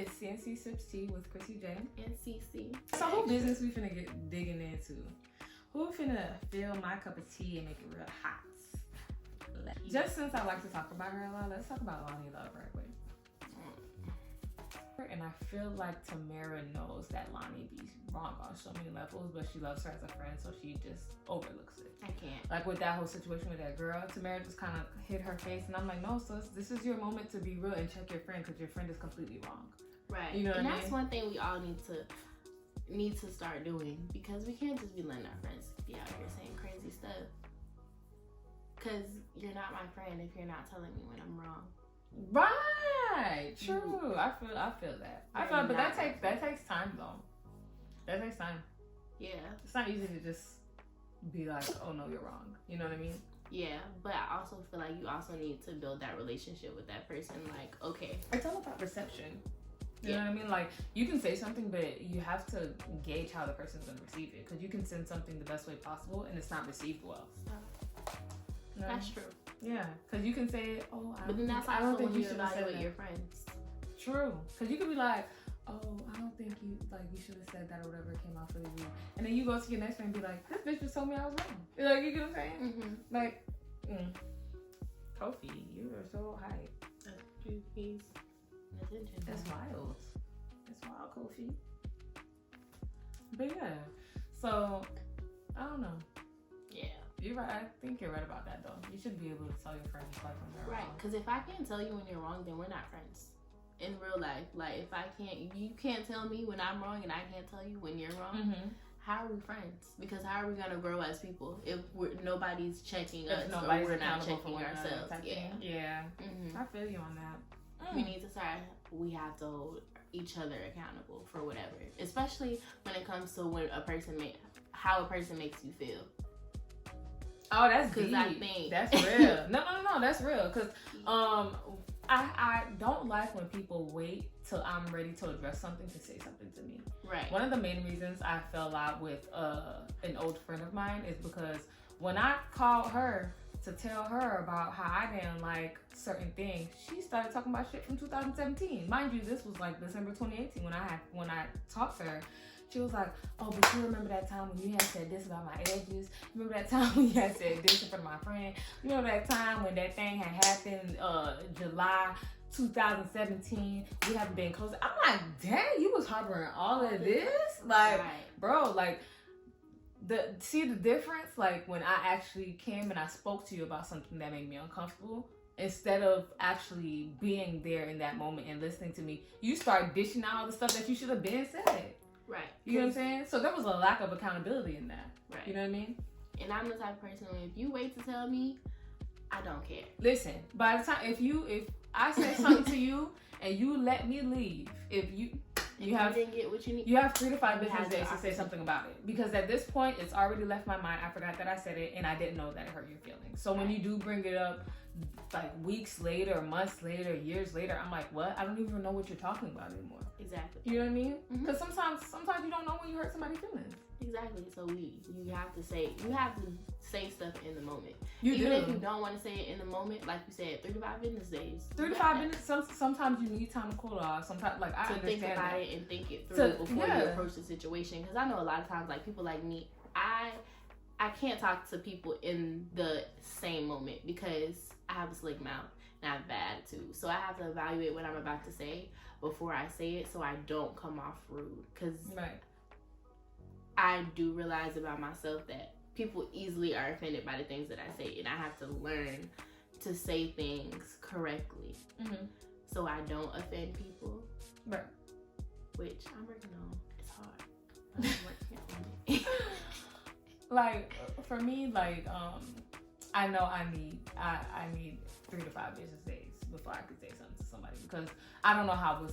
It's CNC Sips Tea with Chrissy J. And CC. So who business we finna get digging into? Who finna fill my cup of tea and make it real hot? Just since I like to talk about her a lot, let's talk about Loni Love right quick. And I feel like Tamara knows that Loni be wrong on so many levels, but she loves her as a friend, so she just overlooks it. I can't. Like with that whole situation with that girl, Tamara just kind of hit her face, and I'm like, no, sis, this is your moment to be real and check your friend, because your friend is completely wrong. Right. You know what and I that's mean? one thing we all need to start doing, because we can't just be letting our friends be out here saying crazy stuff. Because you're not my friend if you're not telling me when I'm wrong. Right. True. I feel that. I feel, but that takes time though. That takes time. Yeah. It's not easy to just be like, oh no, you're wrong. You know what I mean? Yeah, but I also feel like you also need to build that relationship with that person. Like, okay. It's all about perception. You know what I mean? Like, you can say something, but you have to gauge how the person's gonna receive it. Because you can send something the best way possible, and it's not received well. You know? That's true. Yeah, because you can say, oh, but then that's I don't think you should should have said evaluate that. your friends. True, because you could be like, oh, I don't think you should have said that or whatever, it came out really rude. And then you go to your next friend and be like, this bitch just told me I was wrong. Like, you get what I'm saying? Mm-hmm. Like, Kofi, you are so hype. He's attention. That's wild. That's wild, Kofi. But yeah, so I don't know. Yeah. You're right. I think you're right about that though. You should be able to tell your friends like when they're Right, wrong. because if I can't tell you when you're wrong, then we're not friends. In real life, like if you can't tell me when I'm wrong and I can't tell you when you're wrong, Mm-hmm. how are we friends? Because how are we gonna grow as people if nobody's checking us If or nobody's we're not accountable for checking one another ourselves? type Yeah. thing. Yeah. Mm-hmm. I feel you on that. We need to start. We have to hold each other accountable for whatever, especially when it comes to how a person makes you feel. Oh, that's deep. I think That's real. No, that's real. Cause I don't like when people wait till I'm ready to address something to say something to me. Right. One of the main reasons I fell out with an old friend of mine is because when I called her to tell her about how I didn't like certain things, she started talking about shit from 2017. Mind you, this was like December 2018 when I talked to her. She was like, oh, but you remember that time when you had said this about my edges? Remember that time when you had said this in front of my friend? You remember that time when that thing had happened July 2017? We haven't been close. I'm like, dang, you was harboring all of this? Like, right. Bro, like, see the difference? Like, when I actually came and I spoke to you about something that made me uncomfortable, instead of actually being there in that moment and listening to me, you start dishing out all the stuff that you should have been said. Right. You know what I'm saying? So there was a lack of accountability in that. Right. You know what I mean? And I'm the type of person, if you wait to tell me, I don't care. Listen, by the time if I say something to you and you let me leave, if you didn't get what you need, you have 3 to 5 business days to say something about it, because at this point it's already left my mind. I forgot that I said it and I didn't know that it hurt your feelings. So when you do bring it up like weeks later, months later, years later, I'm like, what? I don't even know what you're talking about anymore. Exactly. You know what I mean? Mm-hmm. Because sometimes you don't know when you hurt somebody's feelings. Exactly. So you have to say stuff in the moment. You Even do. if you don't want to say it in the moment, like you said, 3 to 5 business days. 3 to 5 minutes. Sometimes you need time to cool off. Sometimes, like, I to understand think about that. it and think it through before you approach the situation. Because I know a lot of times, like, people like me, I can't talk to people in the same moment because I have a slick mouth and I have bad attitude. So I have to evaluate what I'm about to say before I say it, so I don't come off rude. Because I do realize about myself that people easily are offended by the things that I say, and I have to learn to say things correctly, so I don't offend people. Right. Which I'm working on. It's hard. I'm working on it. Like, for me, like, I know I need 3 to 5 business days before I could say something to somebody, because I don't know how I'm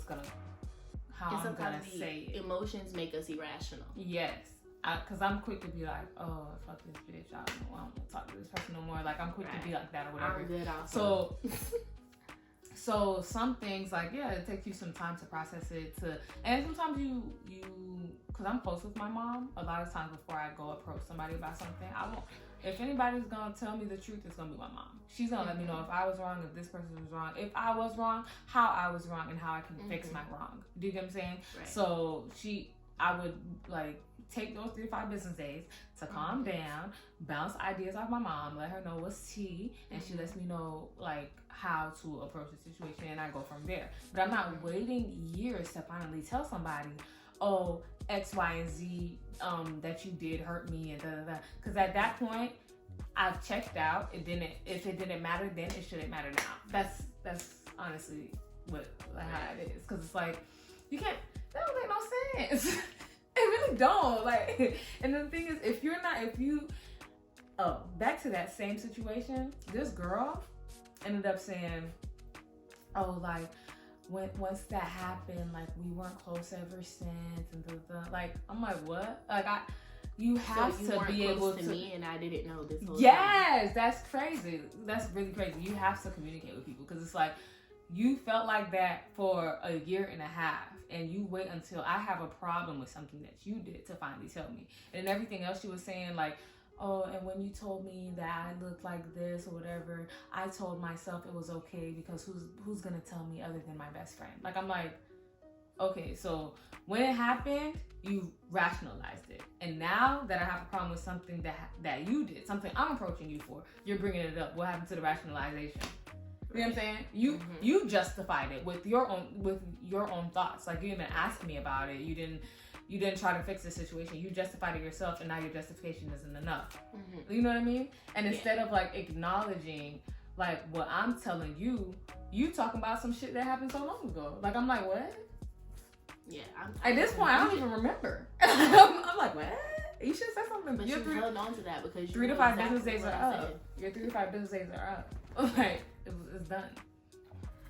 gonna say it. Emotions make us irrational. Yes. Because I'm quick to be like, oh, fuck this bitch. I don't want to talk to this person no more. Like, I'm quick to be like that or whatever. I'm good also. So some things like, yeah, it takes you some time to process it and sometimes you because I'm close with my mom, a lot of times before I go approach somebody about something, I won't, if anybody's gonna tell me the truth, it's gonna be my mom. She's gonna let me know if I was wrong, if this person was wrong, if I was wrong, how I was wrong, and how I can fix my wrong. Do you get what I'm saying? Right. So I would like take those 3 to 5 business days to calm down, bounce ideas off my mom, let her know what's tea, and she lets me know like how to approach the situation, and I go from there. But I'm not waiting years to finally tell somebody, oh, X, Y, and Z that you did hurt me and da da da. Because at that point, I've checked out. If it didn't matter then, it shouldn't matter now. That's honestly how it is. Because it's like that don't make no sense. It really don't. Like, and the thing is, back to that same situation, this girl ended up saying, oh, like, once that happened, like, we weren't close ever since, and like, I'm like, what? Like, you have to be able to me, and I didn't know this whole time. Yes, that's crazy. That's really crazy. You have to communicate with people, because it's like, you felt like that for a year and a half, and you wait until I have a problem with something that you did to finally tell me. And everything else she was saying, like, oh, and when you told me that I looked like this or whatever, I told myself it was okay, because who's gonna tell me other than my best friend? Like, I'm like, okay, so when it happened, you rationalized it. And now that I have a problem with something that you did, something I'm approaching you for, you're bringing it up. What happened to the rationalization? You know what I'm saying? You justified it with your own thoughts. Like, you didn't even ask me about it. You didn't try to fix the situation. You justified it yourself, and now your justification isn't enough. You know what I mean? And instead of like acknowledging like what I'm telling you, you talking about some shit that happened so long ago. Like, I'm like, what? Yeah. At this point, I don't even remember. I'm like, what? You should have said something. But you held on to that because 3 to 5 business days are up. Your 3 to 5 business days are up. Like, it's done.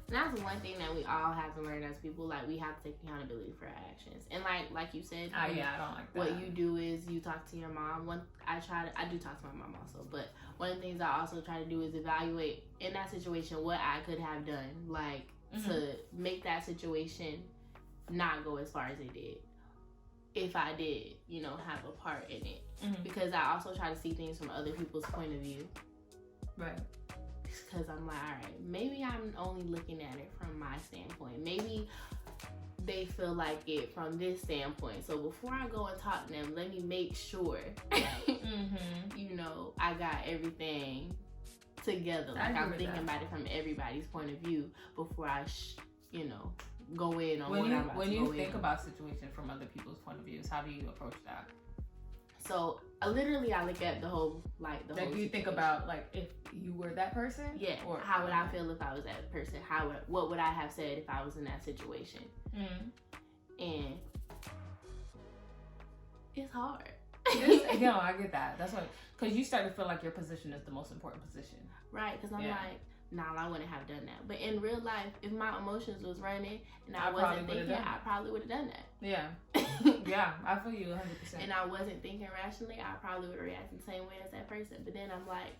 And that's one thing that we all have to learn as people. Like, we have to take accountability for our actions. And like you said, I don't like that. What you do is you talk to your mom. I do talk to my mom also, but one of the things I also try to do is evaluate in that situation what I could have done, like to make that situation not go as far as it did. If I did, have a part in it, because I also try to see things from other people's point of view. Right. Because I'm like, all right, maybe I'm only looking at it from my standpoint. Maybe they feel like it from this standpoint. So before I go and talk to them, let me make sure, I got everything together. Like, I'm thinking about it from everybody's point of view before I, go in on what I'm about to go in. When you think about situations from other people's point of views, how do you approach that? So I look at the whole do you think about like if you were that person? Yeah. Or how would I feel if I was that person? What would I have said if I was in that situation? And it's hard. I get that. That's what, because you start to feel like your position is the most important position. Right. Because I'm like, nah, I wouldn't have done that. But in real life, if my emotions was running and I wasn't thinking, I probably would have done that. Yeah. Yeah, I feel you 100%. And I wasn't thinking rationally, I probably would have reacted the same way as that person. But then I'm like,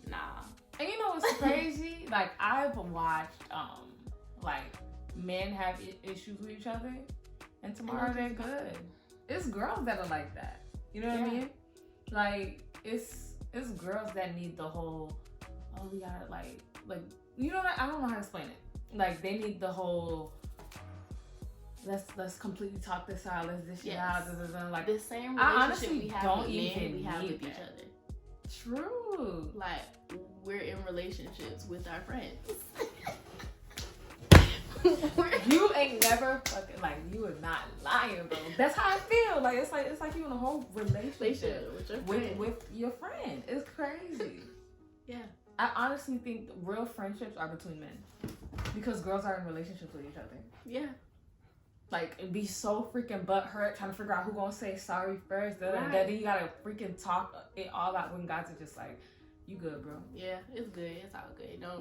nah. And you know what's crazy? Like, I've watched, like, men have issues with each other, and tomorrow they're good. It's girls that are like that. You know what I mean? Like, it's girls that need the whole, oh, we gotta, like, you know what? I don't know how to explain it. Like, they need the whole, let's completely talk this out. Let's dish it out. Like, the same relationship I honestly we have don't with even men, we have with that. each other. True. Like, we're in relationships with our friends. You ain't never fucking, like, you are not lying, bro. That's how I feel. Like, it's like you in a whole relationship with your friend. It's crazy. Yeah. I honestly think real friendships are between men, because girls are in relationships with each other. Yeah. Like, it'd be so freaking butthurt trying to figure out who gonna say sorry first. Then you gotta freaking talk it all out when guys are just like, you good, bro. Yeah, it's good. It's all good. Ain't no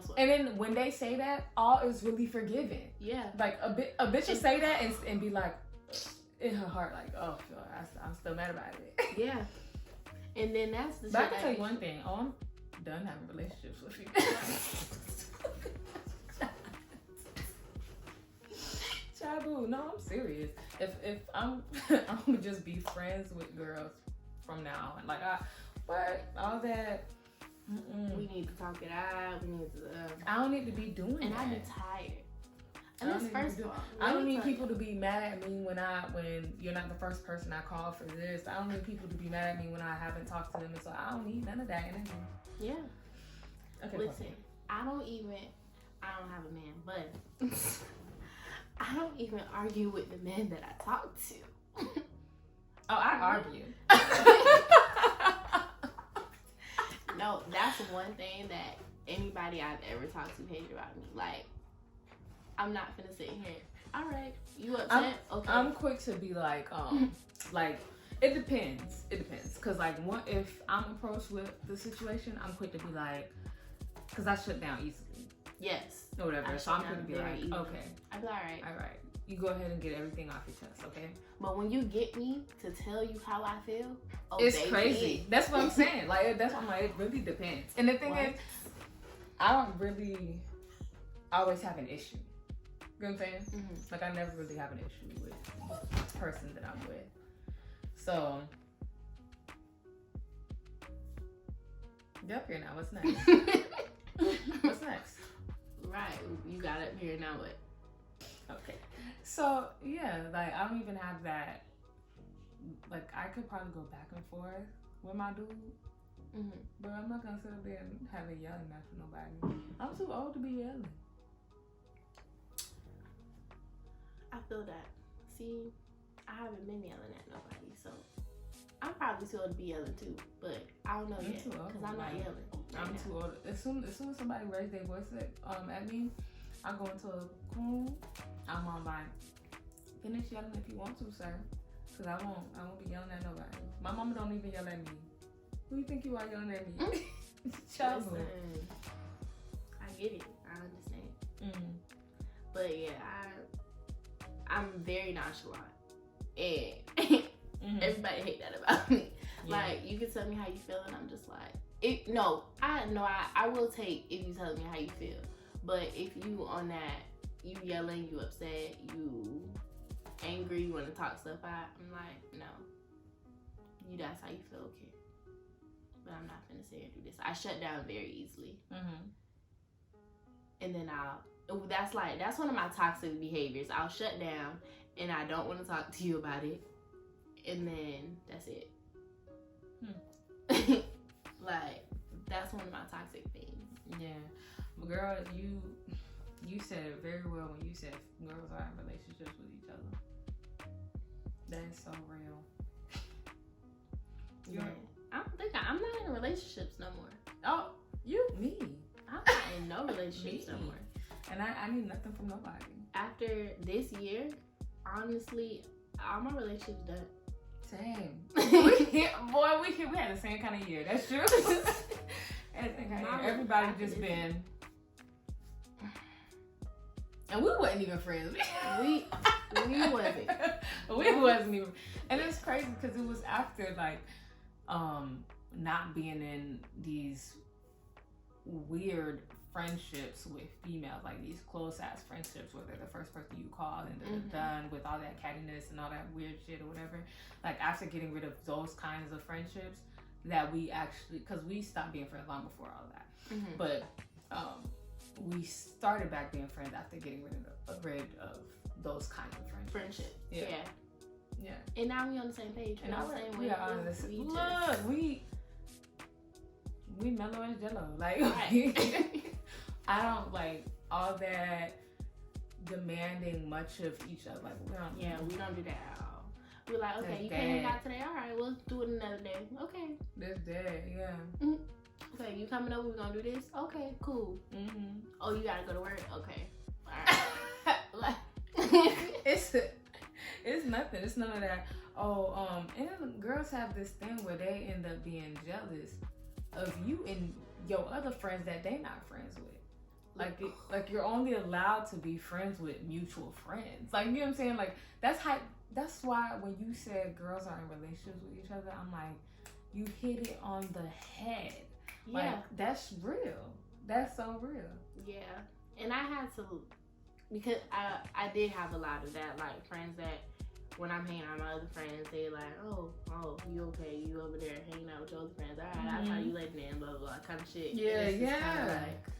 sweat. And then when they say that, all is really forgiven. Yeah. Like, a bitch will say that and be like, in her heart, like, oh, I'm still mad about it. Yeah. And then that's the But I can tell you one thing. Oh, I'm done having relationships with you. No, I'm serious. If I'm I'm gonna just be friends with girls from now on. Like all that. We need to talk it out. We need to. I don't need to be doing that. And I be tired. And that's first of all. I don't need people to be mad at me when you're not the first person I call for this. I don't need people to be mad at me when I haven't talked to them. So I don't need none of that energy. Yeah. Okay. Listen, I don't have a man, but I don't even argue with the men that I talk to. Oh, I argue. No, that's one thing that anybody I've ever talked to hated about me. Like, I'm not finna sit here. All right, you upset? Okay. I'm quick to be like, like it depends. It depends, cause like if I'm approached with the situation, I'm quick to be like, cause I shut down easily. Yes. Or whatever. So I'm quick to be like, easily. okay. I'd be like, all right. You go ahead and get everything off your chest, okay? But when you get me to tell you how I feel, it's baby. Crazy. That's what I'm saying. Like that's what I'm like. It really depends. And the thing is, I don't really always have an issue. You know what I'm saying? Mm-hmm. Like I never really have an issue with the person that I'm with. So, you up here now. What's next? What's next? Right. You got up here now. What? Okay. So yeah, like I don't even have that. Like I could probably go back and forth with my dude, but I'm not gonna sit up there and have a yelling match with nobody. I'm too old to be yelling. I feel that. See, I haven't been yelling at nobody, so I'm probably too old to be yelling too. But I don't know yet because I'm not yelling. I'm too old. As soon as somebody raises their voice at me, I go into a room. I'm on like, finish yelling if you want to, sir. Cause I won't be yelling at nobody. My mama don't even yell at me. Who you think you are yelling at me? Childhood. Listen, I get it. I understand. But yeah, I'm very nonchalant, and everybody hate that about me. Yeah. Like you can tell me how you feel, and I'm just like, I will take if you tell me how you feel. But if you on that, you yelling, you upset, you angry, you want to talk stuff out, I'm like, no. That's how you feel, okay. But I'm not finna sit here and do this. I shut down very easily. And then that's one of my toxic behaviors. I'll shut down and I don't want to talk to you about it. And then that's it. Like, that's one of my toxic things. Yeah. But girl, you said it very well when you said girls are in relationships with each other. That is so real. Yeah. I'm not in relationships no more. Oh, me. I'm not in no relationships no more. And I need nothing from nobody. After this year, honestly, all my relationships done. Same. we had the same kind of year. That's true. Everybody just been. And we wasn't even friends. we wasn't. We wasn't even. And it's crazy because it was after like not being in these weird friendships with females, like these close ass friendships where they're the first person you call and they're done with all that cattiness and all that weird shit or whatever. Like after getting rid of those kinds of friendships, that we actually, because we stopped being friends long before all that, but we started back being friends after getting rid of those kinds of friendships. Yeah. And now we on the same page. And we are on the same. Look, we mellow as jello. Like, I don't like all that demanding much of each other. Like, we don't do that at all. We're like, okay, that's you came out today. All right, we'll do it another day. Okay. That's dead. Yeah. Okay, you coming over? We're gonna do this. Okay, cool. Oh, you gotta go to work. Okay. All right. It's nothing. It's none of that. Oh, and then girls have this thing where they end up being jealous of you and your other friends that they not friends with. Like you're only allowed to be friends with mutual friends. Like, you know what I'm saying? Like that's why when you said girls are in relationships with each other, I'm like, you hit it on the head. Yeah. Like, that's real. That's so real. Yeah. And I had to because I did have a lot of that, like friends that when I'm hanging out with my other friends, they like, oh, you okay? You over there hanging out with your other friends? All right, I'll tell you later then, blah, blah, blah, kind of shit. Yeah.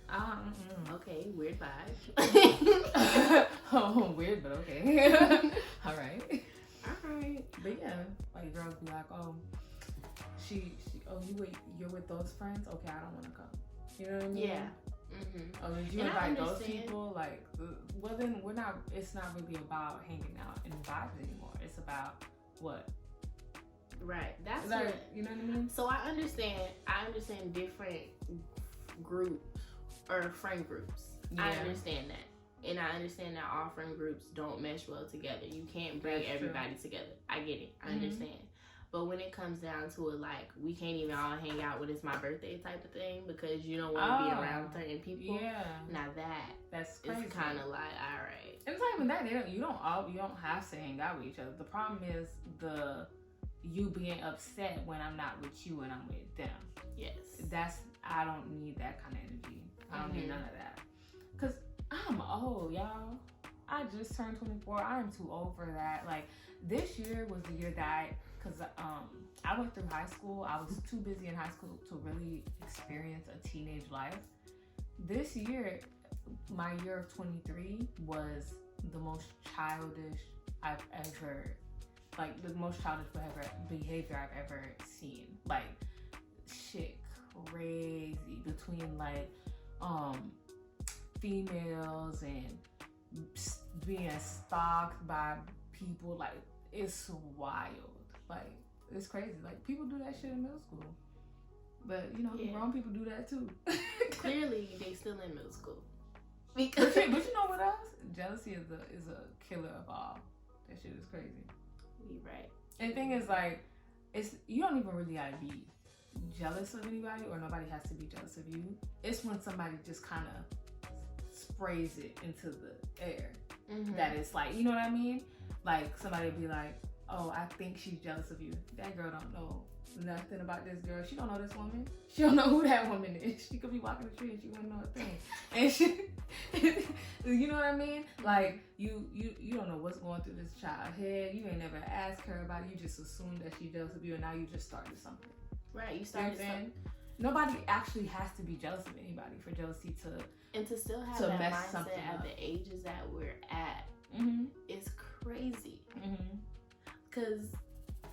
Like, okay, weird vibe. Oh, weird, but okay. All right. Alright. But yeah, like girls be like, oh, you're with those friends? Okay, I don't want to come. You know what I mean? Yeah. Mm-hmm. Oh, did you invite those people? Like, well then it's not really about hanging out and vibes anymore. It's about what? Right. That's like, what, you know what I mean? So I understand different groups or friend groups. Yeah. I understand that. And I understand that all friend groups don't mesh well together. You can't bring everybody together. I get it. I understand. But when it comes down to it, like, we can't even all hang out when it's my birthday type of thing because you don't want to be around certain people. Yeah. Now that's crazy. It's kind of like, all right. And it's not even that. You don't have to hang out with each other. The problem is you being upset when I'm not with you and I'm with them. Yes. I don't need that kind of energy. I don't need none of that. Because I'm old, y'all. I just turned 24. I am too old for that. Like, this year was the year that because I went through high school. I was too busy in high school to really experience a teenage life. This year, my year of 23 was the most childish I've ever, like the most childish behavior I've ever seen. Like, shit crazy between like females and being stalked by people. Like, it's wild. Like, it's crazy. Like, people do that shit in middle school. But, you know, grown people do that too. Clearly, they still in middle school. But you know what else? Jealousy is a killer of all. That shit is crazy. You right. And the thing is, like, you don't even really gotta be jealous of anybody, or nobody has to be jealous of you. It's when somebody just kind of sprays it into the air that it's like, you know what I mean? Like, somebody would be like, oh, I think she's jealous of you. That girl don't know nothing about this girl. She don't know this woman. She don't know who that woman is. She could be walking the street and she wouldn't know a thing. And she, you know what I mean? Like, you don't know what's going through this child's head. You ain't never asked her about it. You just assume that she's jealous of you, and now you just started something. Right, you started something. Nobody actually has to be jealous of anybody for jealousy to still have that mindset at the ages that we're at. Is crazy. Cause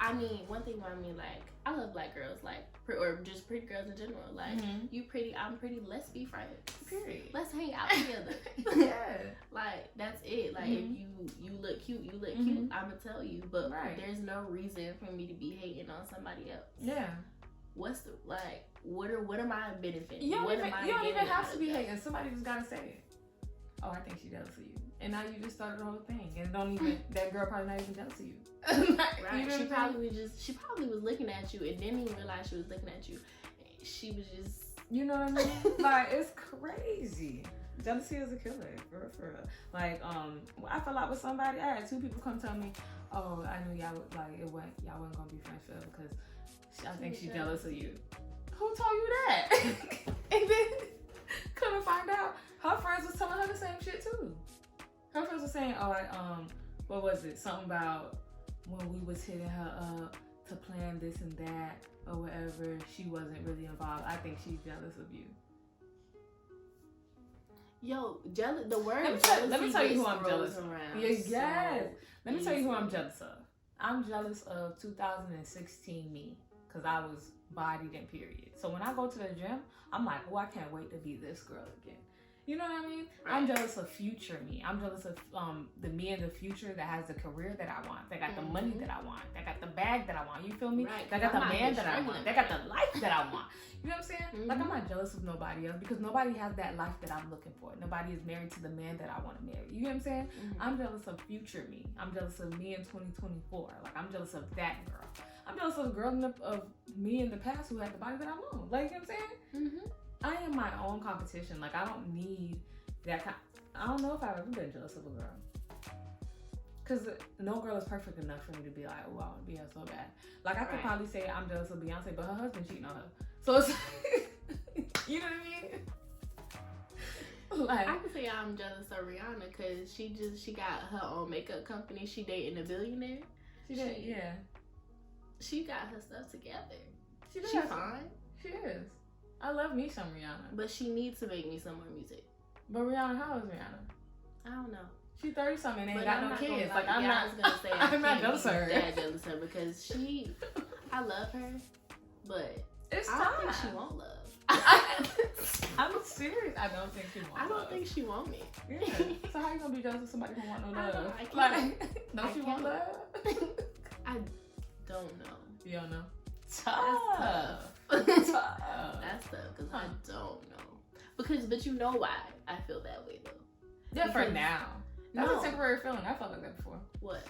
I mean, one thing about me, like, I love black girls, like, or just pretty girls in general. Like, you pretty, I'm pretty. Let's be friends. Period. Let's hang out together. Yeah. Like, that's it. Like, if you look cute, I'ma tell you. But there's no reason for me to be hating on somebody else. Yeah. What's the, like? What am I benefiting? You don't even have to be hating. Somebody just gotta say it. Oh, I think she's jealous of you. And now you just started the whole thing, and that girl probably not even jealous of you. Right? You know she probably was looking at you and didn't even realize she was looking at you. She was just, you know what I mean? Like, it's crazy. Jealousy is a killer, for real. Like, I fell out with somebody. I had two people come tell me, oh, I knew y'all y'all wasn't gonna be friends forever because I think she's jealous of you. Who told you that? And then come to find out, her friends was telling her the same shit too. Her friends were saying, oh, what was it? Something about when we was hitting her up to plan this and that or whatever, she wasn't really involved. I think she's jealous of you. Yo, the word let me tell you who I'm jealous of. Yes. So let me tell you who I'm jealous of. I'm jealous of 2016 me, because I was bodied and period. So when I go to the gym, I'm like, oh, I can't wait to be this girl again. You know what I mean? Right. I'm jealous of future me. I'm jealous of the me in the future that has the career that I want. That got the money that I want. That got the bag that I want. You feel me? Right. That got the man that I want. That got the life that I want. You know what I'm saying? Like, I'm not jealous of nobody else because nobody has that life that I'm looking for. Nobody is married to the man that I want to marry. You know what I'm saying? I'm jealous of future me. I'm jealous of me in 2024. Like, I'm jealous of that girl. I'm jealous of the girl of me in the past who had the body that I want. Like, you know what I'm saying? I am my own competition. Like, I don't need that kind. I don't know if I've ever been jealous of a girl. Because no girl is perfect enough for me to be like, oh, I want to be her so bad. Like, I could probably say I'm jealous of Beyonce, but her husband cheating on her. So it's, you know what I mean? Like, I can say I'm jealous of Rihanna because she got her own makeup company. She dating a billionaire. she did, yeah. She got her stuff together. She She fine, She is. I love me some Rihanna. but she needs to make me some more music. But Rihanna, how is Rihanna? I don't know. She 30 something and ain't But got I'm no not kids. gonna Like, lie. I'm Yeah, not. I was gonna say I'm not can't jealous be of her. that jealous of her because she, I love her, but It's I time. don't think she won't love. I'm serious. I don't think she wants. I don't think she want me. Yeah. So how you gonna be jealous of somebody who want no love? I can't. Like, don't I you want can't. love? I don't know. You don't know. Tough. Tough. That's tough because I don't know. But you know why I feel that way though. Yeah, for Because- now. That's No. a temporary feeling. I felt like that before. What?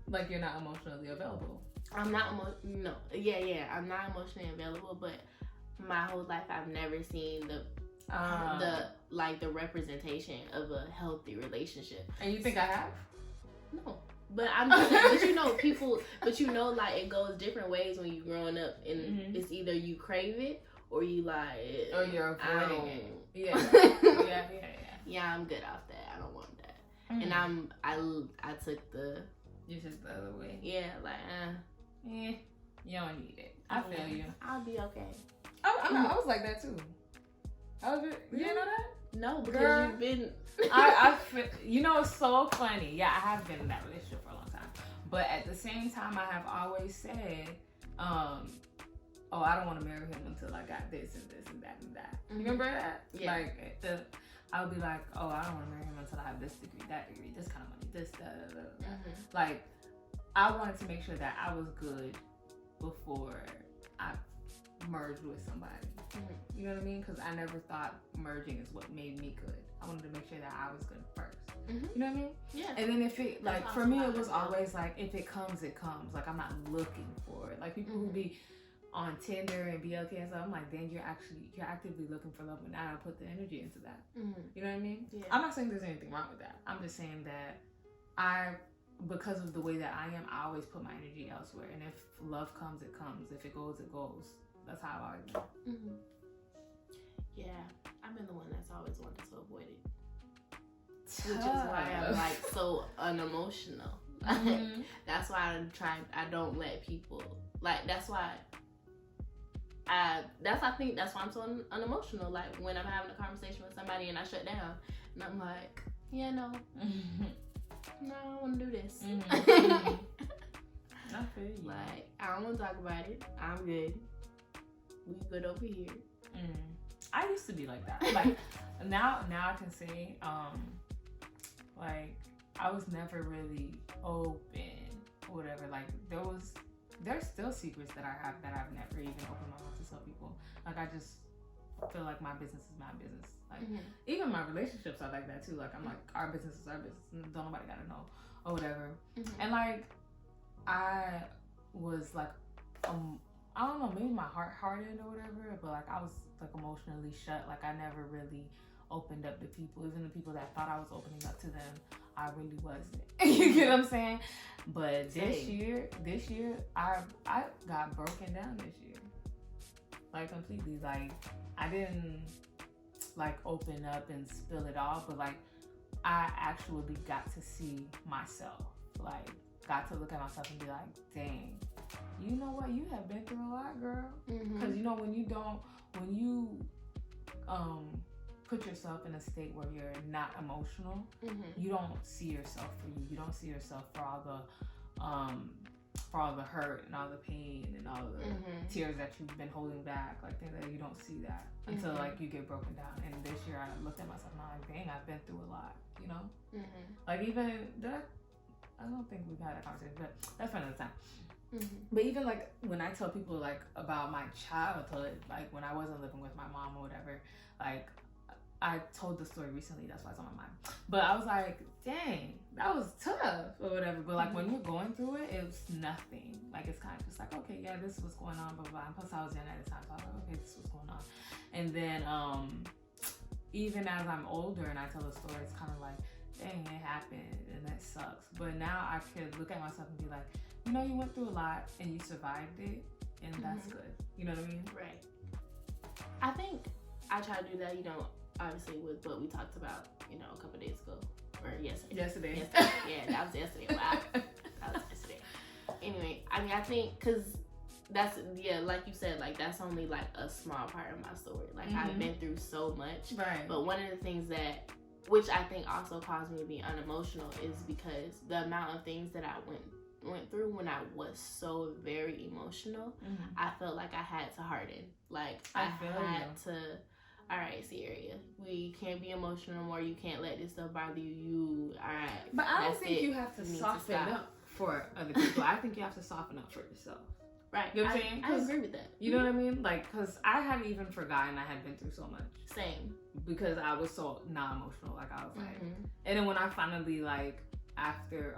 Like you're not emotionally available. I'm not no. Yeah. I'm not emotionally available, but my whole life I've never seen the representation of a healthy relationship. And you think I have? No. But I'm just saying, but you know, people, but you know, like it goes different ways when you growing up, and it's either you crave it or you like, Or you're I avoiding don't- it. Yeah. Yeah, I'm good off that. I don't want that. Mm. And I took the, You just the other way. yeah, like, You don't need it. I feel you. I'll be okay. I was like that too. I was. You didn't know that? No, because Girl. you've been. I feel, you know, it's so funny. Yeah, I have been in that relationship for a long time, but at the same time, I have always said, oh, I don't want to marry him until I got this and this and that and that. You remember that? Yeah. Like I would be like, oh, I don't want to marry him until I have this degree, that degree, this kind of money, this, that. Like, I wanted to make sure that I was good before I merged with somebody. You know what I mean? Because I never thought merging is what made me good. I wanted to make sure that I was good first. You know what I mean? Yeah. And then if it, like, That's for me, awesome. it was always like, if it comes, it comes. Like, I'm not looking for it. Like, people who be on Tinder and BLK and stuff, I'm like, then you're actively looking for love, and I put the energy into that. You know what I mean? Yeah. I'm not saying there's anything wrong with that. I'm just saying that because of the way that I am, I always put my energy elsewhere. And if love comes, it comes. If it goes, it goes. That's how I always been. Yeah, I've been the one that's always wanted to avoid it, which is why I'm like so unemotional. That's why I don't let people, like, that's why I think that's why I'm so unemotional. Like, when I'm having a conversation with somebody and I shut down and I'm like, yeah, no, I don't want to do this. I feel you. Like, I don't want to talk about it. I'm good. We good over here. I used to be like that. Like, now I can say, like, I was never really open or whatever. Like, there's still secrets that I have that I've never even opened my mouth to tell people. Like, I just feel like my business is my business. Like, even my relationships are like that too. Like, I'm like, our business is our business. Don't nobody gotta know or whatever. And like, I was like, I don't know, maybe my heart hardened or whatever, but like, I was like emotionally shut. Like, I never really opened up to people. Even the people that thought I was opening up to them, I really wasn't. You get what I'm saying? But this year, I got broken down this year. Like, completely. Like, I didn't like open up and spill it all, but like, I actually got to see myself. Like, got to look at myself and be like, dang, you know what? You have been through a lot, girl. Because, you know, when you put yourself in a state where you're not emotional, you don't see yourself for you. You don't see yourself for all the hurt and all the pain and all the tears that you've been holding back. Like, things that you don't see that until like you get broken down. And this year I looked at myself and I'm like, dang, I've been through a lot, you know? Like, even I don't think we've had that conversation, but that's for another time. But even like when I tell people like about my childhood, like when I wasn't living with my mom or whatever, like, I told the story recently, that's why it's on my mind. But I was like, dang, that was tough or whatever. But like, when you're going through it, it was nothing. Like, it's kind of just like, okay, yeah, this is what's going on, blah, blah, blah. And plus I was young at the time, so I was like, okay, this is what's going on. And then even as I'm older and I tell the story, it's kind of like, dang, it happened and that sucks. But now I could look at myself and be like, you know, you went through a lot and you survived it, and that's good. You know what I mean? Right. I think I try to do that, you know, obviously with what we talked about, a couple days ago or yesterday. Yeah, that was yesterday. Wow, that was yesterday. Anyway, I mean, I think because that's like you said, like that's only like a small part of my story. Like I've been through so much, right? But one of the things which I think also caused me to be unemotional, is because the amount of things that I went through when I was so very emotional, I felt like I had to harden. Like I had to. All right, Sierra, we can't be emotional no more. You can't let this stuff bother you. All right, but I don't think you have to soften up for other people. I think you have to soften up for yourself. Right. You know what I'm saying? I agree with that. You know what I mean? Like, because I hadn't even forgotten I had been through so much. Same. Because I was so non-emotional. Like, I was like... And then when I finally, like, after...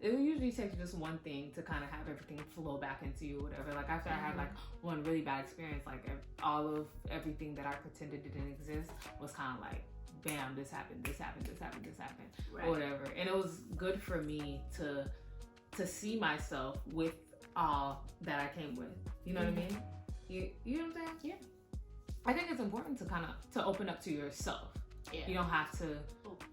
it usually takes just one thing to kind of have everything flow back into you or whatever. Like, after I had, like, one really bad experience, like, all of everything that I pretended didn't exist was kind of like, bam, this happened, right. Or whatever. And it was good for me to see myself with all that I came with. You know what I mean? You know what I'm saying? Yeah. I think it's important to open up to yourself. Yeah. You don't have to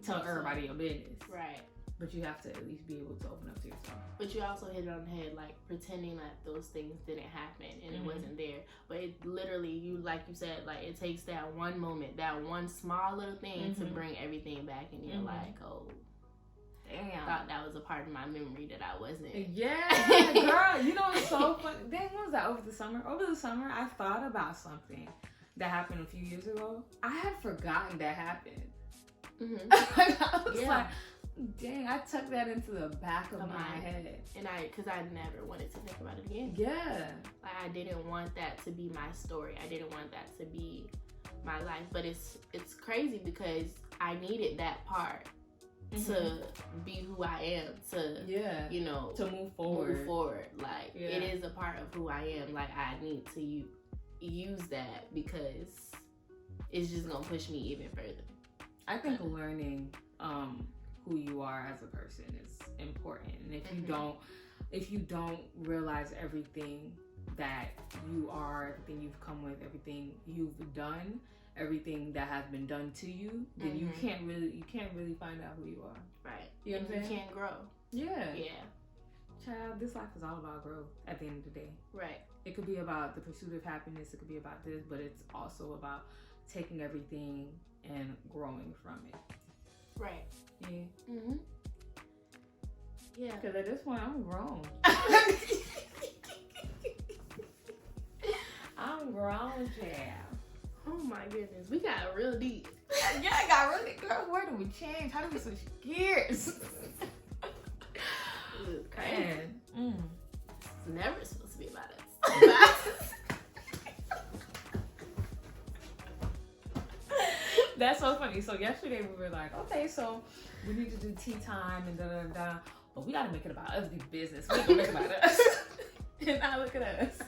tell everybody your business. Right. But you have to at least be able to open up to yourself. But you also hit it on the head, like pretending that those things didn't happen and it wasn't there. But it literally, like you said, like it takes that one moment, that one small little thing to bring everything back, and you're like, oh, damn, I thought that was a part of my memory that I wasn't. Yeah, girl, you know it's so funny. Dang, what was that over the summer? Over the summer, I thought about something that happened a few years ago. I had forgotten that happened. I was like, dang, I took that into the back of my head. And because I never wanted to think about it again. Yeah. Like, I didn't want that to be my story. I didn't want that to be my life. But it's crazy because I needed that part to be who I am, to to move forward. Like, it is a part of who I am. Like, I need to use that because it's just gonna push me even further. I think learning who you are as a person is important, and if you don't realize everything that you are, everything you've come with, everything you've done, everything that has been done to you, then you can't really find out who you are. Right. You know what I'm saying? You can't grow. Yeah. Yeah. Child, this life is all about growth at the end of the day. Right. It could be about the pursuit of happiness, it could be about this, but it's also about taking everything and growing from it. Right. Yeah. Yeah. Because at this point, I'm grown. I'm grown, child. Oh my goodness, we got real deep. Yeah, I got really. Girl, where do we change? How do we switch gears? Crazy. It's never supposed to be about us. That's so funny. So yesterday we were like, okay, so we need to do tea time and da, but we gotta make it about us, be business. We ain't gonna make it about us. And now look at us.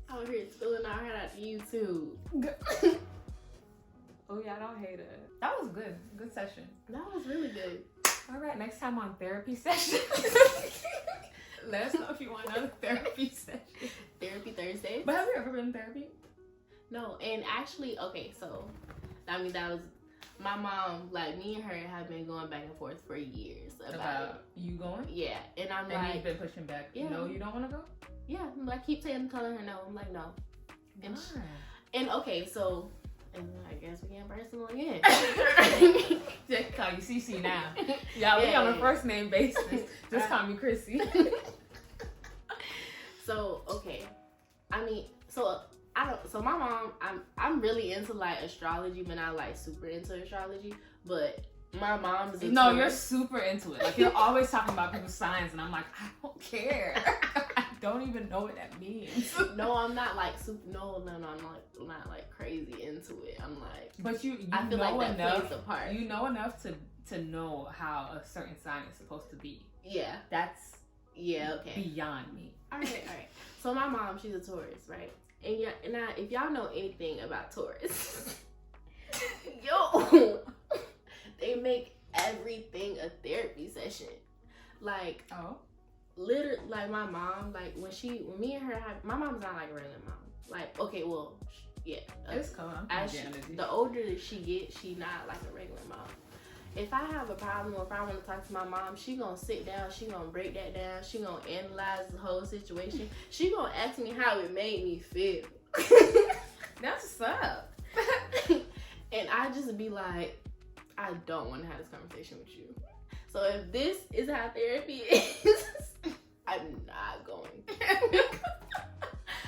Out here spilling our heart out to YouTube. Oh yeah, don't hate it. That was good. Good session. That was really good. All right, next time on therapy session. Let us know if you want another therapy session. Therapy Thursday. But have you ever been in therapy? No, and actually, okay, so, I mean, that was, my mom, like, me and her have been going back and forth for years about you going? Yeah, and I'm and like. you've been pushing back. Yeah. No, you don't want to go? Yeah, I keep telling her no. I'm like, no. And, and okay, so, and I guess we getting personal again. Just call you CC now. Yeah, we on a first name basis. Just call me Chrissy. So, okay. I mean, so my mom, I'm really into like astrology, but not like super into astrology. But my mom's into you're super into it. Like, you're always talking about people's signs, and I'm like, I don't care. I don't even know what that means. No, I'm not like super. No, I'm not like crazy into it. I'm like, but you I feel know like that enough. plays a part. You know enough to know how a certain sign is supposed to be. Yeah, that's okay. Beyond me. All right. So my mom, she's a Taurus, right? And yeah, and if y'all know anything about Taurus, they make everything a therapy session. Like, literally, like my mom, like when me and her have, my mom's not like a regular mom. Like, okay, well, Yeah, it's cold. The older that she gets, she not like a regular mom. If I have a problem or if I want to talk to my mom, she gonna sit down, she gonna break that down, she gonna analyze the whole situation. She gonna ask me how it made me feel. That's what's up. And I just be like, I don't want to have this conversation with you. So if this is how therapy is, I'm not going.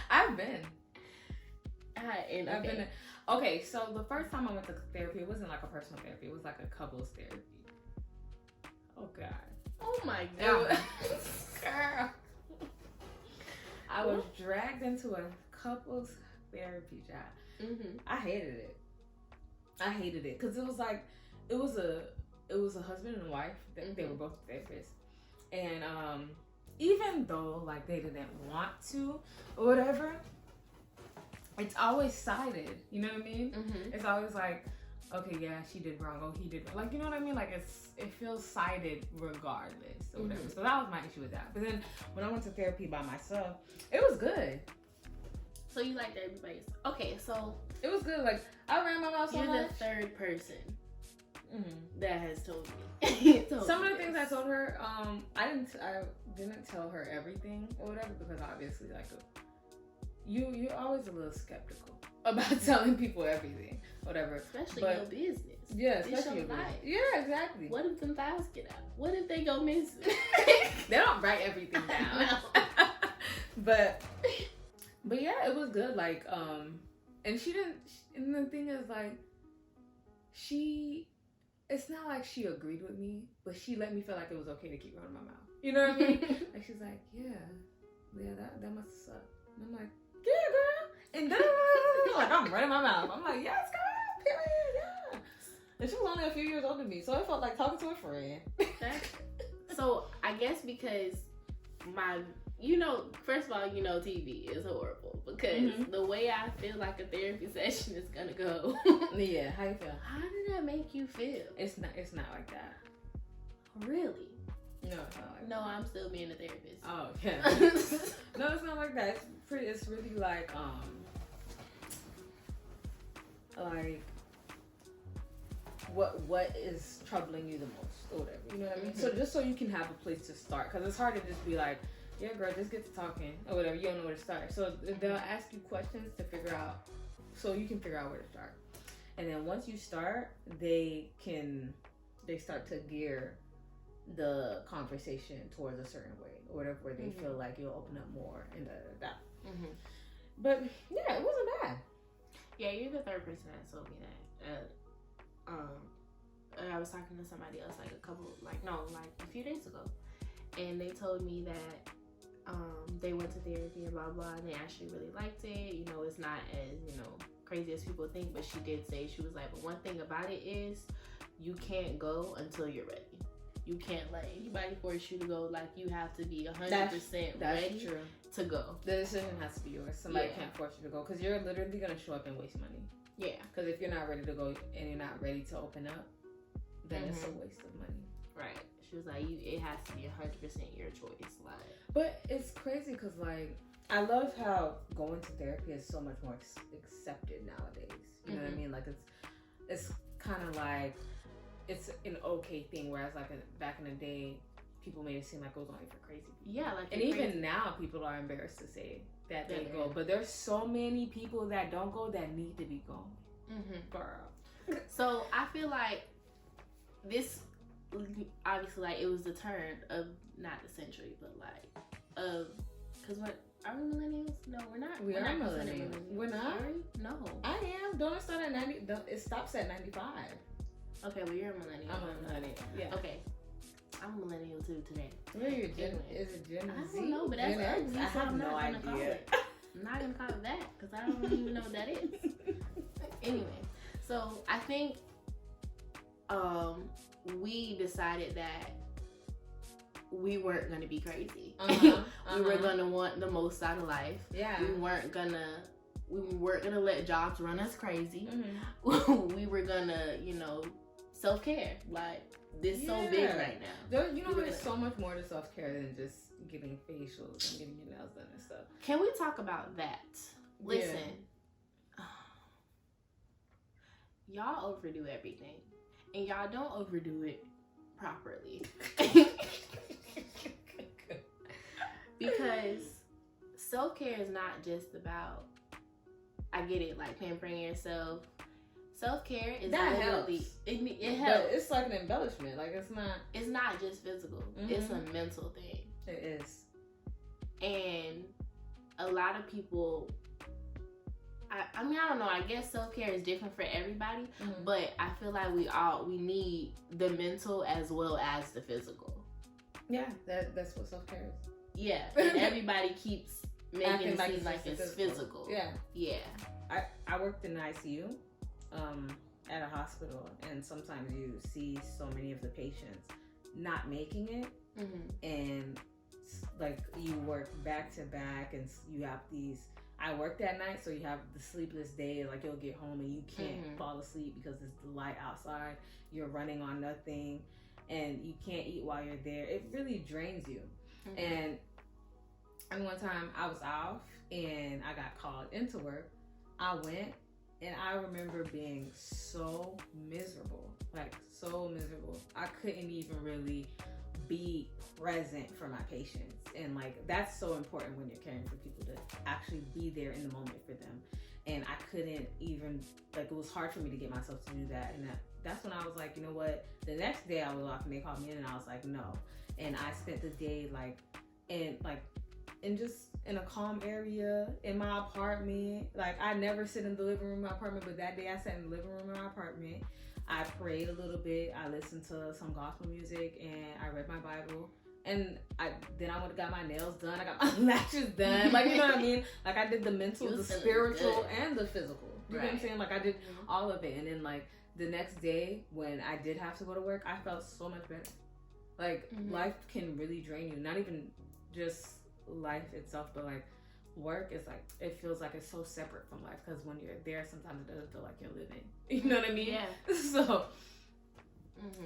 I've been. I've been. Okay, so the first time I went to therapy, it wasn't like a personal therapy. It was like a couples therapy. Oh, God. Oh, my God. Girl. I was dragged into a couples therapy job. Mm-hmm. I hated it. Because it was like, it was a husband and wife. They were both therapists. And even though, like, they didn't want to or whatever, it's always sided, you know what I mean? Mm-hmm. It's always like, okay, yeah, she did wrong. Oh, he did wrong. Like, you know what I mean? Like, it feels sided regardless or whatever. Mm-hmm. So that was my issue with that. But then when I went to therapy by myself, it was good. So you like therapy by yourself? Okay, so it was good. Like, I ran my mouth so much. You're the third person that has told me. Some of the things I told her, I didn't tell her everything or whatever because obviously, like, you're always a little skeptical about telling people everything, whatever. Especially your business. Yeah, especially your life. Yeah, exactly. What if them files get out? What if they go missing? They don't write everything down. But yeah, it was good. Like, and she didn't. And the thing is, like, it's not like she agreed with me, but she let me feel like it was okay to keep running my mouth. You know what I mean? Like, she's like, yeah, that must have sucked. And I'm like, yeah, girl. And then, like, I'm running my mouth. I'm like, yes, girl, period, yeah. And she was only a few years older than me, so I felt like talking to a friend. So, I guess because first of all, TV is horrible because the way I feel like a therapy session is gonna go. Yeah, how you feel? How did that make you feel? It's not like that. Really? No, it's not like that. No, I'm still being a therapist. Oh, yeah. No, it's not like that. It's really like what is troubling you the most or whatever. You know what I mean? So just so you can have a place to start, because it's hard to just be like, yeah, girl, just get to talking or whatever. You don't know where to start. So they'll ask you questions to figure out, so you can figure out where to start. And then once you start, they start to gear the conversation towards a certain way or whatever, where they feel like you'll open up more and da. But yeah, it wasn't bad. Yeah, you're the third person that told me that. I was talking to somebody else a few days ago, and they told me that they went to therapy and blah blah, and they actually really liked it. It's not as crazy as people think, but she did say, she was like, but one thing about it is you can't go until you're ready. You can't let anybody force you to go. Like, you have to be 100% ready true. To go. The decision has to be yours. Somebody can't force you to go, because you're literally going to show up and waste money. Yeah. Because if you're not ready to go and you're not ready to open up, then it's a waste of money. Right. She was like, it has to be 100% your choice. Like, but it's crazy because, like, I love how going to therapy is so much more accepted nowadays. You know what I mean? Like, it's kind of like, it's an okay thing, whereas like back in the day, people made it seem like it was only for crazy people. Yeah, like, and even now, people are embarrassed to say that they go. But there's so many people that don't go that need to be going. Girl. So I feel like this, obviously, like, it was the turn of not the century, but like because what are we millennials? No, we're not. We're not millennials. We're not. Sorry? No, I am. Don't it start at 90? It stops at 95. Okay, well, you're a millennial. I'm a millennial. Yeah. Okay. I'm a millennial too today. Where are you? Is it Gen Z? I don't know, but that's ugly. I have no idea. I'm not gonna call it that because I don't even know what that is. Anyway, so I think we decided that we weren't gonna be crazy. We were gonna want the most out of life. Yeah. We weren't gonna let jobs run us crazy. We were gonna, self-care. Like, this so big right now. There's so much more to self-care than just getting facials and getting your nails done and stuff. Can we talk about that? Listen, y'all overdo everything, and y'all don't overdo it properly. Because self-care is not just about, I get it, like pampering yourself. Self-care is that literally helps. It helps. But it's like an embellishment. Like it's not just physical. Mm-hmm. It's a mental thing. It is. And a lot of people, I mean, I don't know, I guess self-care is different for everybody, Mm-hmm. but I feel like we need the mental as well as the physical. Yeah, that's what self-care is. Yeah, and everybody keeps making Acting it like seem like just it's physical. Yeah. Yeah. I worked in the ICU at a hospital, and sometimes you see so many of the patients not making it, and like you work back to back, and you have these. I worked that night, so you have the sleepless day. Like you'll get home and you can't fall asleep because it's the light outside. You're running on nothing, and you can't eat while you're there. It really drains you. And one time I was off and I got called into work. I went, and I remember being so miserable, like so miserable. I couldn't even really be present for my patients. And like, that's so important when you're caring for people, to actually be there in the moment for them. And I couldn't even, like, it was hard for me to get myself to do that. And that's when I was like, you know what? The next day I was off and they called me in, and I was like, no. And I spent the day in just in a calm area in my apartment. Like, I never sit in the living room of my apartment, but that day I sat in the living room of my apartment. I prayed a little bit. I listened to some gospel music, and I read my Bible. And then I went and got my nails done. I got my lashes done. Like, you know what I mean? Like, I did the mental, the spiritual, and the physical. You know what I'm saying? Like, I did all of it. And then, like, the next day when I did have to go to work, I felt so much better. Like, life can really drain you. Not even just life itself, but like work is like, it feels like it's so separate from life, because when you're there, sometimes it doesn't feel like you're living. You know what I mean? Yeah. So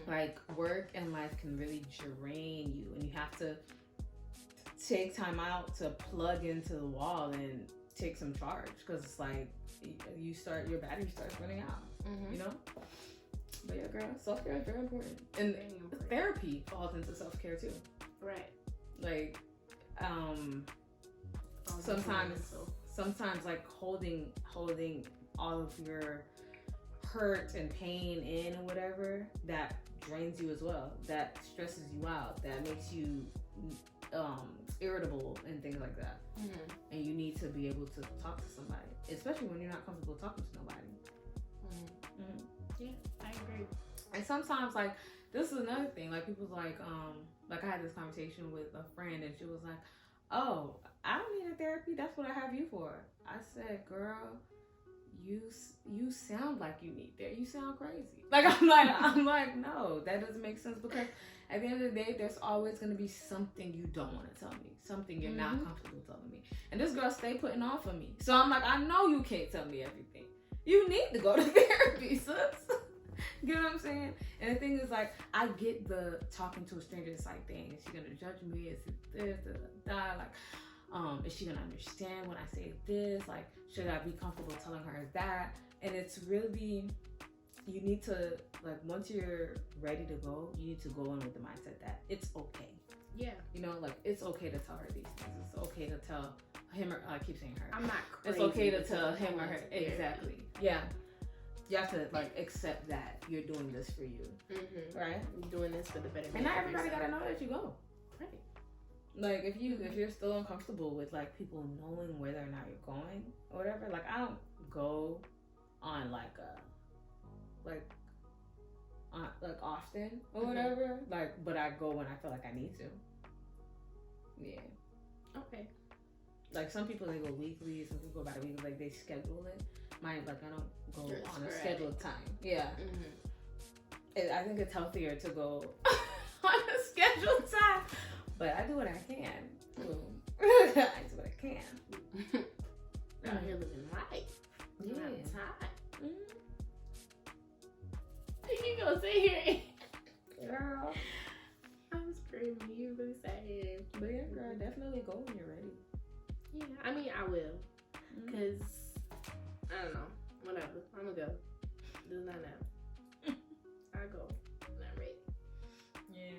like, work and life can really drain you, and you have to take time out to plug into the wall and take some charge, because it's like your battery starts running out. You know? But yeah, girl, self-care is very important. And therapy falls into self-care too. Right. Like, sometimes like holding all of your hurt and pain in and whatever, that drains you as well. That stresses you out. That makes you irritable and things like that. And you need to be able to talk to somebody, especially when you're not comfortable talking to nobody. Yeah, I agree. And sometimes, like, this is another thing. Like, people's like I had this conversation with a friend, and she was like, "Oh, I don't need a therapy. That's what I have you for." I said, "Girl, you sound like you need therapy. You sound crazy." Like, I'm like, no, that doesn't make sense, because at the end of the day, there's always going to be something you don't want to tell me, something you're not comfortable telling me. And this girl stay putting on for me. So I'm like, I know you can't tell me everything. You need to go to therapy, sis. You know what I'm saying? And the thing is, like, I get the talking to a stranger, it's like, dang, is she gonna judge me? Is it this, like, is she gonna understand when I say this? Like, should I be comfortable telling her that? And it's really, you need to, like, once you're ready to go, you need to go in with the mindset that it's okay. Yeah. You know, like, it's okay to tell her these things. It's okay to tell him or, I keep saying her. I'm not crazy. It's okay to tell him or her. Exactly. Yeah. You have to, like, accept that you're doing this for you. Right? You're doing this for the betterment. And not everybody gotta know that you go. Right. Like, if you're still uncomfortable with, like, people knowing whether or not you're going or whatever, like, I don't go on like often or whatever. Like, but I go when I feel like I need to. Yeah. Okay. Like, some people, they go weekly, some people go by the week, like, they schedule it. Mine, like, I don't go on a scheduled time. Yeah. I think it's healthier to go on a scheduled time. But I do what I can. I do what I can. Out here living life. You don't have time. You gonna sit here and... Girl. I'm screaming. You really sad. But yeah, girl, definitely go when you're ready. Yeah, I mean, I will. Because, I don't know. Whatever. I'm gonna go. Does not know. I go. Not right. Yeah.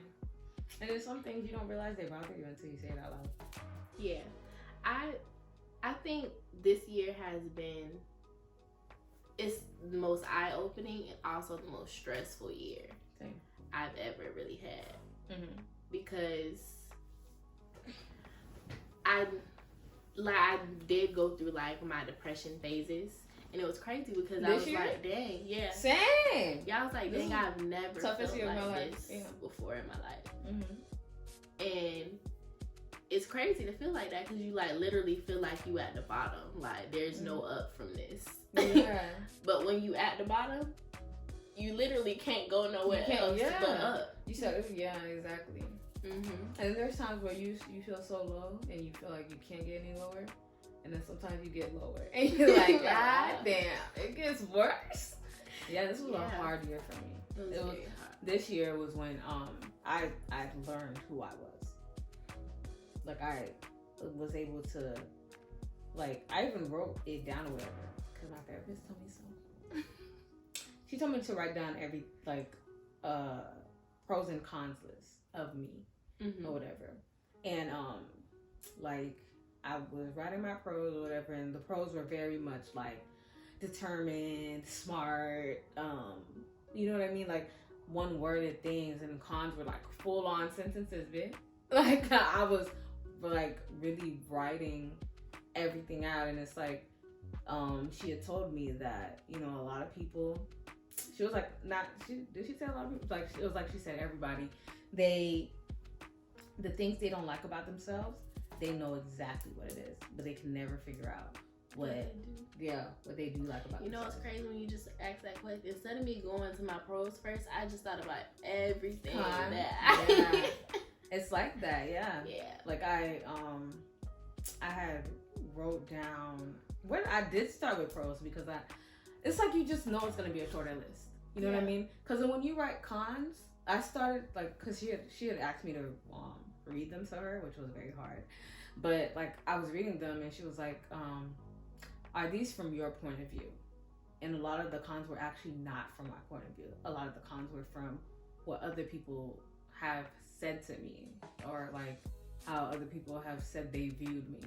And there's some things you don't realize they bother you until you say it out loud. Yeah. I think this year has been, it's the most eye-opening and also the most stressful year Same. I've ever really had. Mm-hmm. Because I did go through like my depression phases, and it was crazy because I was like, dang, yeah, same. Yeah, I was like, dang, I've never felt like this before in my life. And it's crazy to feel like that because you like literally feel like you at the bottom, like there's no up from this. Yeah. But when you at the bottom, you literally can't go nowhere else but up. You said, yeah, exactly. And there's times where you feel so low and you feel like you can't get any lower, and then sometimes you get lower and you're like, God damn, it gets worse. Yeah, this was a hard year for me. It was hard. This year was when I learned who I was. Like I was able to, like, I even wrote it down or whatever because my therapist told me so. She told me to write down every like pros and cons list of me or whatever. And like I was writing my pros or whatever, and the pros were very much like determined, smart, you know what I mean? Like one worded things, and the cons were like full on sentences, bitch. Like I was like really writing everything out, and it's like she had told me that, you know, a lot of people, she was like, did she say a lot of people? Like it was like she said everybody, the things they don't like about themselves, they know exactly what it is, but they can never figure out what they do like about themselves. You know, it's crazy when you just ask that question. Instead of me going to my pros first, I just thought about everything It's like that, yeah. Yeah. Like I had wrote down when I did start with pros because it's like you just know it's gonna be a shorter list. You know what I mean? Because when you write cons, I started like because she had asked me to read them to her, which was very hard. But like I was reading them and she was like, "Are these from your point of view?" And a lot of the cons were actually not from my point of view. A lot of the cons were from what other people have said to me, or like how other people have said they viewed me.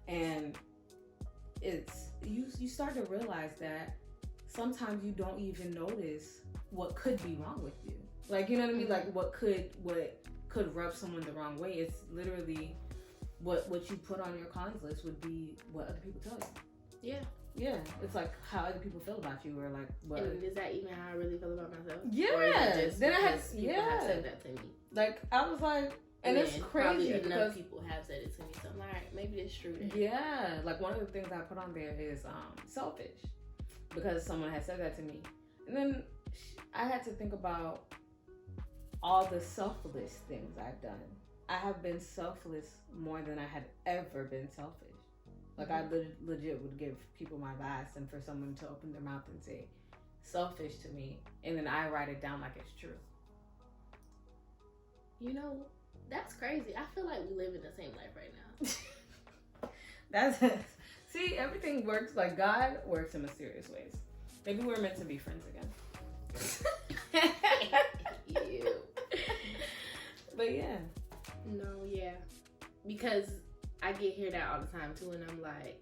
And it's you start to realize that sometimes you don't even notice what could be wrong with you. Like, you know what I mean? Like what could rub someone the wrong way. It's literally what you put on your cons list would be what other people tell you. Yeah, it's like how other people feel about you, or like what. And is that even how I really feel about myself? Yeah. Or is it just then I had people have said that to me. Like I was like, and it's crazy because enough people have said it to me. So I'm like, alright, maybe it's true. Then. Yeah, like one of the things I put on there is selfish, because someone had said that to me, and then I had to think about all the selfless things I've done. I have been selfless more than I had ever been selfish. Like I legit would give people my last, and for someone to open their mouth and say selfish to me, and then I write it down like it's true. You know, that's crazy. I feel like we live in the same life right now. See, everything works, like God works in mysterious ways. Maybe we're meant to be friends again. Ew. But yeah. No, yeah. Because I get hear that all the time too, and I'm like,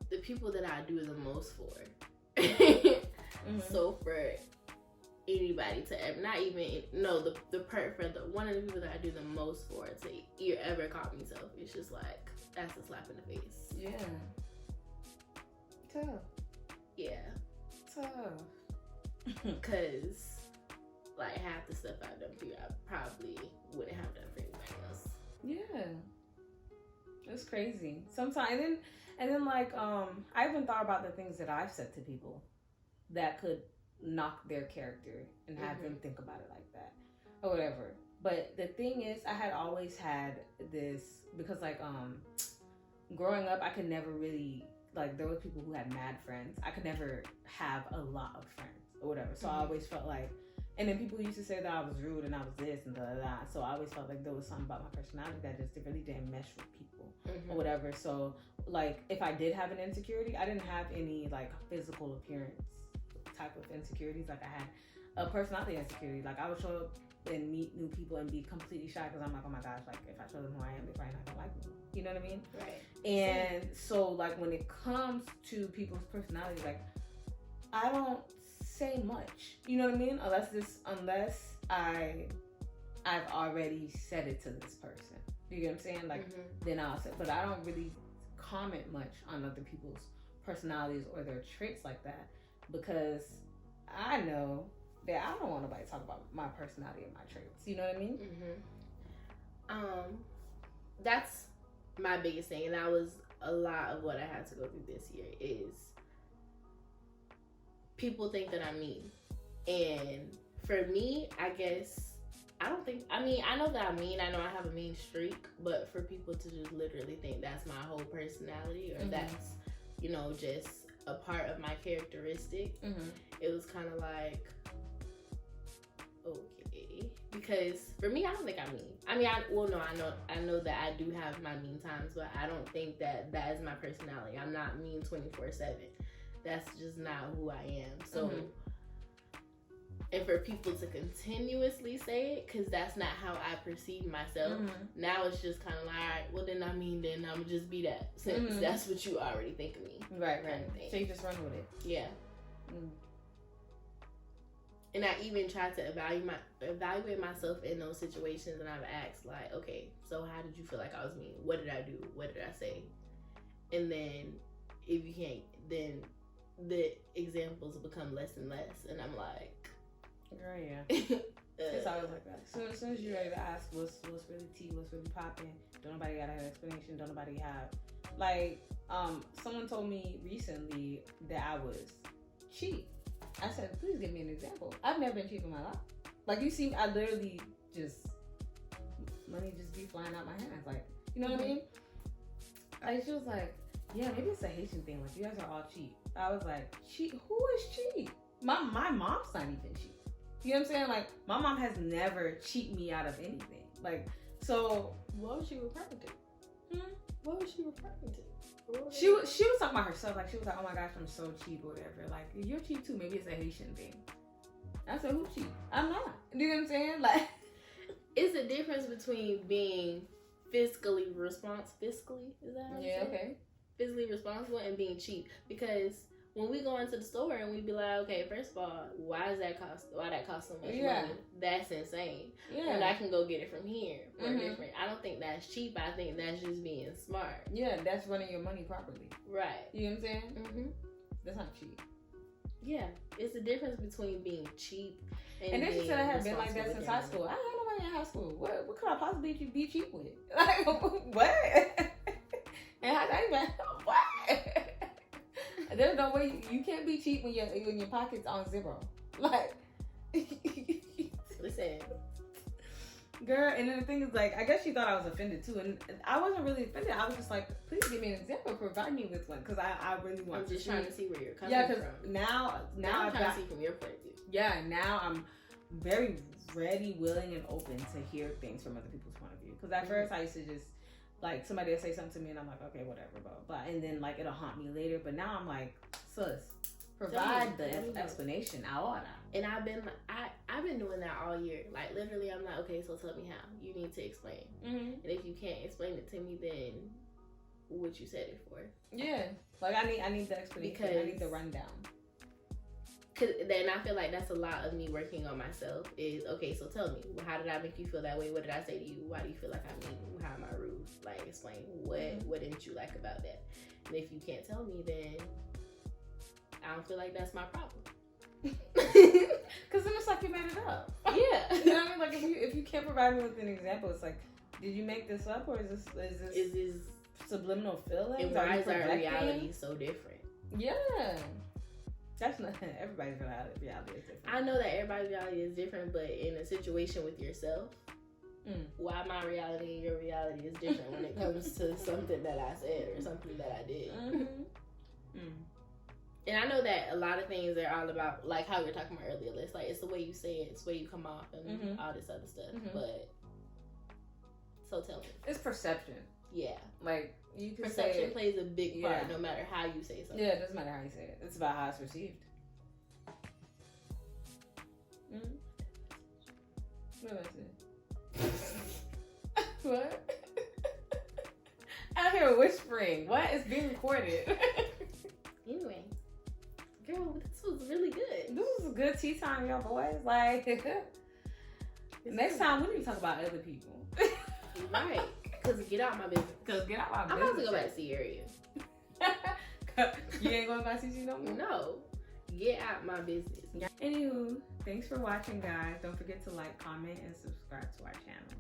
the people that I do the most for. So for anybody to ever, not even, no, one of the people that I do the most for to ever call me selfish, it's just like, that's a slap in the face. Yeah. Tough. Yeah. Tough. Because like half the stuff I've done for you, I probably wouldn't have done for anybody else. Yeah, it's crazy. Sometimes, and then like I even thought about the things that I've said to people that could knock their character and have them think about it like that or whatever. But the thing is, I had always had this, because like growing up, I could never really, like, there were people who had mad friends. I could never have a lot of friends or whatever. So I always felt like And then people used to say that I was rude and I was this and da. So I always felt like there was something about my personality that just really didn't mesh with people or whatever. So like if I did have an insecurity, I didn't have any like physical appearance type of insecurities. Like I had a personality insecurity. Like I would show up and meet new people and be completely shy because I'm like, oh my gosh, like if I show them who I am, they're probably not gonna like me. You know what I mean? Right. And so like when it comes to people's personalities, like I don't say much. You know what I mean? Unless I've already said it to this person. You get what I'm saying? Like then I'll say, but I don't really comment much on other people's personalities or their traits like that because I know that I don't want nobody to talk about my personality and my traits. You know what I mean? That's my biggest thing, and that was a lot of what I had to go through this year is people think that I'm mean. And for me, I guess, I know that I'm mean. I know I have a mean streak, but for people to just literally think that's my whole personality or that's, you know, just a part of my characteristic, it was kind of like, okay. Because for me, I don't think I'm mean. I mean, I know that I do have my mean times, but I don't think that is my personality. I'm not mean 24/7. That's just not who I am. So, and for people to continuously say it, because that's not how I perceive myself, now it's just kind of like, all right, well then I'm gonna just be that, since that's what you already think of me. Right. So you just run with it. Yeah. And I even tried to evaluate myself in those situations, and I've asked like, okay, so how did you feel like I was mean? What did I do? What did I say? And then if you can't, then the examples become less and less, and I'm like, girl, yeah. It's always like that. So as soon as you're ready to ask what's really tea, what's really popping, don't nobody got an explanation, don't nobody have like someone told me recently that I was cheap. I said, please give me an example. I've never been cheap in my life. Like you see, I literally just money just be flying out my hands. Like, you know what I mean? Like she was like, yeah, maybe it's a Haitian thing. Like you guys are all cheap. I was like, cheap? Who is cheap? My mom's not even cheap. You know what I'm saying? Like my mom has never cheated me out of anything. Like so, what was she referring to? What was she referring to? She was talking about herself. Like she was like, oh my gosh, I'm so cheap or whatever. Like you're cheap too. Maybe it's a Haitian thing. I said, who's cheap? I'm not. You know what I'm saying? Like it's a difference between being fiscally responsible. Fiscally, is that how you say? Okay. Fiscally responsible and being cheap, because when we go into the store and we be like, okay, first of all, why that cost so much money? That's insane. Yeah. And I can go get it from here for different. I don't think that's cheap. I think that's just being smart. Yeah, that's running your money properly. Right. You know what I'm saying? That's not cheap. Yeah, it's the difference between being cheap and then she said I have been like that since high school. I had nobody in high school. What could I possibly be cheap with? Like what? And how that even what? There's no way you can't be cheap when your pocket's on zero. Like, listen, girl. And then the thing is, like, I guess she thought I was offended too, and I wasn't really offended. I was just like, please give me an example, provide me with one, because I really want. I'm just trying to see where you're coming from. Yeah, because now I'm trying to see from your point of view. Yeah, now I'm very ready, willing, and open to hear things from other people's point of view. Because at first I used to just. Like, somebody will say something to me and I'm like, okay, whatever, blah. And then, like, it'll haunt me later. But now I'm like, sus, provide the explanation ahora. And I've been doing that all year. Like, literally, I'm like, okay, so tell me how. You need to explain. And if you can't explain it to me, then what you said it for. Yeah. Like, I need the explanation. Because I need the rundown. Cause then I feel like that's a lot of me working on myself is, okay, so tell me, how did I make you feel that way? What did I say to you? Why do you feel like I'm mean? How am I rude? Like, explain what didn't you like about that? And if you can't tell me, then I don't feel like that's my problem. Because then it's like you made it up. Yeah. You know what I mean? Like if you can't provide me with an example, it's like, did you make this up, or is this subliminal feelings? And why is our reality so different? Yeah. That's not everybody's reality is different. I know that everybody's reality is different, but in a situation with yourself, why my reality and your reality is different when it comes to something that I said or something that I did. And I know that a lot of things are all about, like how we were talking about earlier. It's like, it's the way you say it, it's the way you come off, and all this other stuff. But, so tell me. It's perception. Yeah. Like, you can Perception plays a big part no matter how you say something. Yeah, it doesn't matter how you say it. It's about how it's received. What is it? What? Out here whispering. What is being recorded? Anyway, girl, this was really good. This was a good tea time, y'all boys. Like, next time we need to talk about other people. Right. Because get out my business. Because get out my business. I'm about to go back to the area. You ain't going back to CC no more? No. Get out my business. Anywho, thanks for watching, guys. Don't forget to like, comment, and subscribe to our channel.